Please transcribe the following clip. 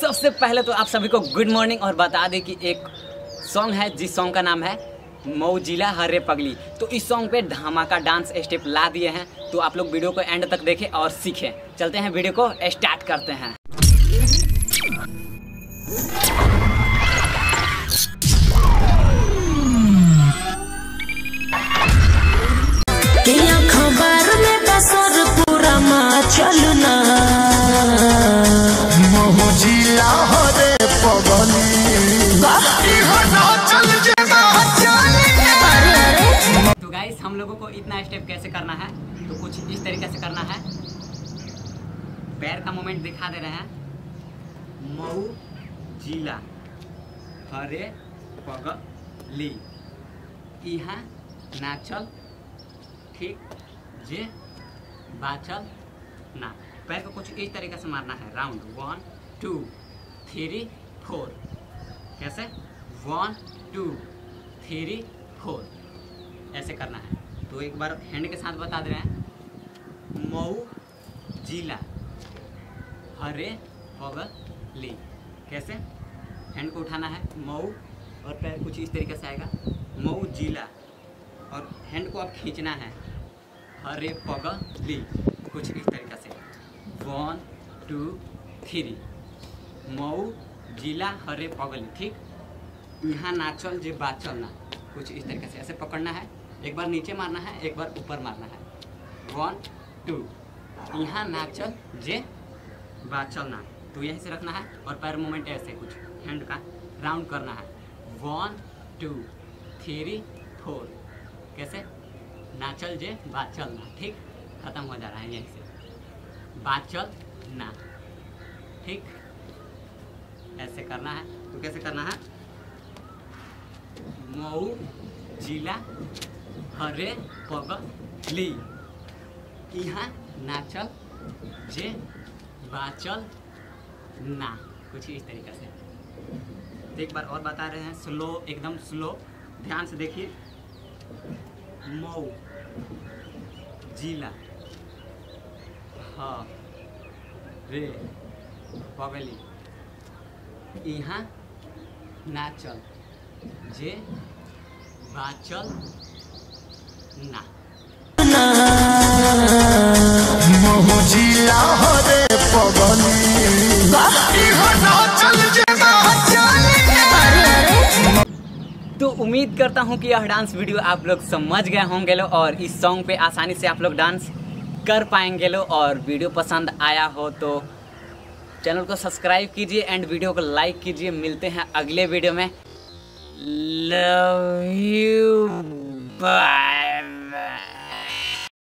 सबसे पहले तो आप सभी को गुड मॉर्निंग और बता दें कि एक सॉन्ग है जिस सॉन्ग का नाम है मऊ जिला हरे पगली। तो इस सॉन्ग पे धमाका डांस स्टेप ला दिए हैं, तो आप लोग वीडियो को एंड तक देखें और सीखें। चलते हैं वीडियो को स्टार्ट करते हैं। चलना मऊ जिला हरे पगली तो गाइस हम लोगों को इतना स्टेप कैसे करना है, तो कुछ इस तरीके से करना है। पैर का मूवमेंट दिखा दे रहे हैं। मऊ जिला हरे पगली यहाँ नाचल ठीक जे बाचल ना। पैर को कुछ इस तरीके से मारना है। राउंड 1 2 3 4। कैसे 1 2 3 4 ऐसे करना है। तो एक बार हैंड के साथ बता दे रहे हैं। मऊ जिला हरे पगली। कैसे हैंड को उठाना है। मऊ और पैर कुछ इस तरीके से आएगा। मऊ जिला और हैंड को अब खींचना है। हरे पगली कुछ इस तरीके से 1 2 3। मऊ जिला हरे पगली ठीक। यहाँ नाचल जे बाचल ना। कुछ इस तरीके से ऐसे पकड़ना है। एक बार नीचे मारना है, एक बार ऊपर मारना है। 1 2। यहाँ नाचल जे बाचल ना। तो यहीं से रखना है और पैर मूवमेंट ऐसे कुछ हैंड का राउंड करना है। 1 2 3 4। कैसे नाचल जे बाचल ना ठीक। खत्म हो जा रहा है यहीं से। बाचल ना ठीक ऐसे करना है। तो कैसे करना है। मऊ जिला हरे पगली यहाँ नाचल जे बाचल ना। कुछ इस तरीके से। तो एक बार और बता रहे हैं स्लो, एकदम स्लो, ध्यान से देखिए। मऊ जिला हरे पगली यहाँ नाचल जे बाचल ना। मऊ जिला हरे पगली तो उम्मीद करता हूँ कि यह डांस वीडियो आप लोग समझ गए होंगे लो और इस सॉन्ग पे आसानी से आप लोग डांस कर पाएंगे लो। और वीडियो पसंद आया हो तो चैनल को सब्सक्राइब कीजिए एंड वीडियो को लाइक कीजिए। मिलते हैं अगले वीडियो में। Love you bye.